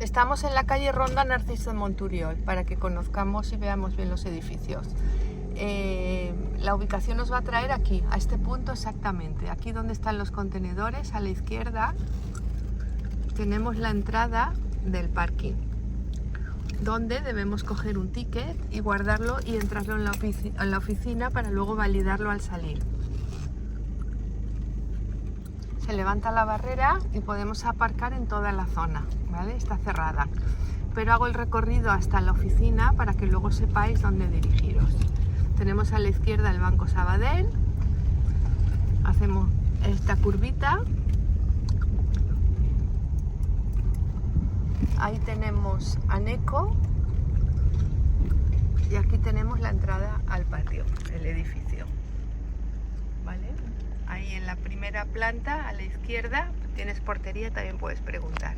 Estamos en la calle Ronda Narciso de Monturiol para que conozcamos y veamos bien los edificios. La ubicación nos va a traer aquí, a este punto exactamente. Aquí donde están los contenedores, a la izquierda, tenemos la entrada del parking, donde debemos coger un ticket y guardarlo y entrarlo en la oficina para luego validarlo al salir. Se levanta la barrera y podemos aparcar en toda la zona, ¿vale? Está cerrada, pero hago el recorrido hasta la oficina para que luego sepáis dónde dirigiros. Tenemos a la izquierda el Banco Sabadell, hacemos esta curvita, ahí tenemos Aneco y aquí tenemos la entrada al patio, el edificio, ¿vale? Ahí en la primera planta, a la izquierda, tienes portería, también puedes preguntar.